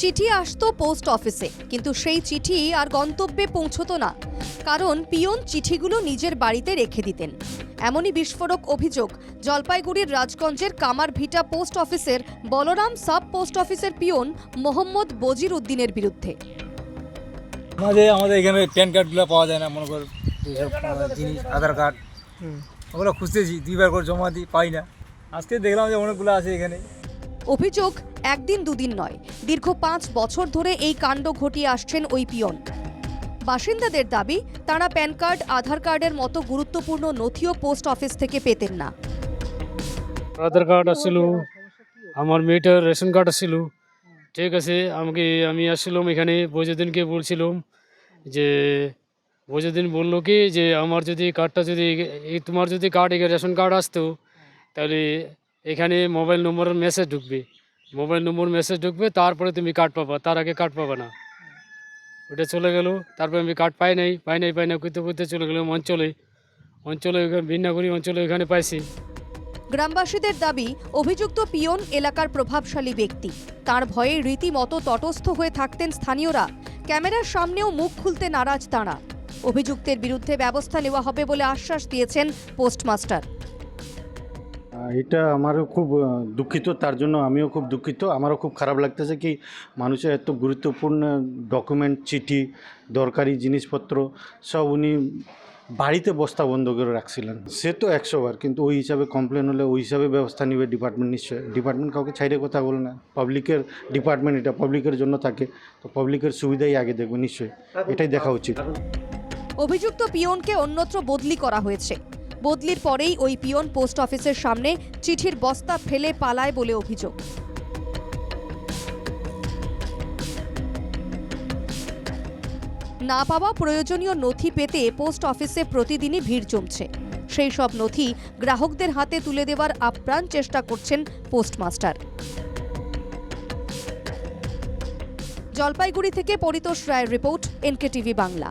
চিঠি আসতো পোস্ট অফিসে, কিন্তু সেই চিঠি আর গন্তব্যে পৌঁছতো না, কারণ পিয়ন চিঠিগুলো নিজের বাড়িতে রেখে দিতেন। এমনই বিস্ফোরক অভিযোগ জলপাইগুড়ির রাজগঞ্জের কামারভিটা পোস্ট অফিসের বলরাম সাব পোস্ট অফিসের পিয়ন মোহাম্মদ বজির উদ্দিনের বিরুদ্ধে। আমাদের এখানে প্যান কার্ডগুলো পাওয়া যায় না, মনে কর এইসব জিনিস, আধার কার্ড, ওগুলো খুঁজতেছি, দুইবার করে জমা দিই, পাই না। আজকে দেখলাম যে অনেকগুলো আছে এখানে। অভিযোগ একদিন দুদিন নয়, দীর্ঘ 5 বছর ধরে এই কাণ্ড ঘটিয়ে আসছেন ওই পিয়ন। বাসিন্দাদের দাবি, তারা প্যান কার্ড, আধার কার্ডের মতো গুরুত্বপূর্ণ নথিও পোস্ট অফিস থেকে পেতেন না। আধার কার্ড আসছিল, আমার মেয়েটার রেশন কার্ড আসছিল, ঠিক আছে। আমি আসছিলাম এখানে, বৈজুদ্দিনকে বলছিলাম যে, বৈজুদ্দিন বললো কি যে আমার যদি কার্ডটা যদি তোমার যদি রেশন কার্ড আসতো, তাহলে এখানে মোবাইল নম্বরের মেসেজ ঢুকবে, তারপরে তুমি কার্ড পাবা, তার আগে কার্ড পাবা না। ওটা চলে গেল, তারপরে আমি কার্ড পাই নাই করতে চলে গেলাম অঞ্চলে বিন্যাগুড়ি অঞ্চলে ওইখানে পাইছি। গ্রামবাসীদের দাবি, অভিযুক্ত পিয়ন এলাকার প্রভাবশালী ব্যক্তি। তার ভয়ে রীতিমতো তটস্থ হয়ে থাকতেন স্থানীয়রা। ক্যামেরার সামনেও মুখ খুলতে নারাজ তাঁরা। অভিযুক্তের বিরুদ্ধে ব্যবস্থা নেওয়া হবে বলে আশ্বাস দিয়েছেন পোস্টমাস্টার। এটা আমারও খুব দুঃখিত, তার জন্য আমিও খুব দুঃখিত। আমারও খুব খারাপ লাগতেছে কি মানুষের এত গুরুত্বপূর্ণ ডকুমেন্ট, চিঠি, দরকারি জিনিসপত্র সব উনি বাড়িতে বস্তা বন্ধ করে রাখছিলেন। সে তো 100 বার, কিন্তু ওই হিসাবে কমপ্লেন হলে ওই হিসাবে ব্যবস্থা নেবে ডিপার্টমেন্ট। নিশ্চয়ই ডিপার্টমেন্ট কাউকে ছাইড়ে কথা বলে না। পাবলিকের ডিপার্টমেন্ট, এটা পাবলিকের জন্য থাকে, তো পাবলিকের সুবিধাই আগে দেখবে। নিশ্চয়ই এটাই দেখা উচিত। অভিযুক্ত পিয়নকে অন্যত্র বদলি করা হয়েছে। বদলির পরেই ওই পিয়ন পোস্ট অফিসের সামনে চিঠির বস্তা ফেলে পালায় বলে অভিযোগ। না পাওয়া প্রয়োজনীয় নথি পেতে পোস্ট অফিসে প্রতিদিনই ভিড় জমছে। সেই সব নথি গ্রাহকদের হাতে তুলে দেওয়ার আপ্রাণ চেষ্টা করছেন পোস্টমাস্টার। জলপাইগুড়ি থেকে পরিতোষ রায়ের রিপোর্ট, NKTV বাংলা।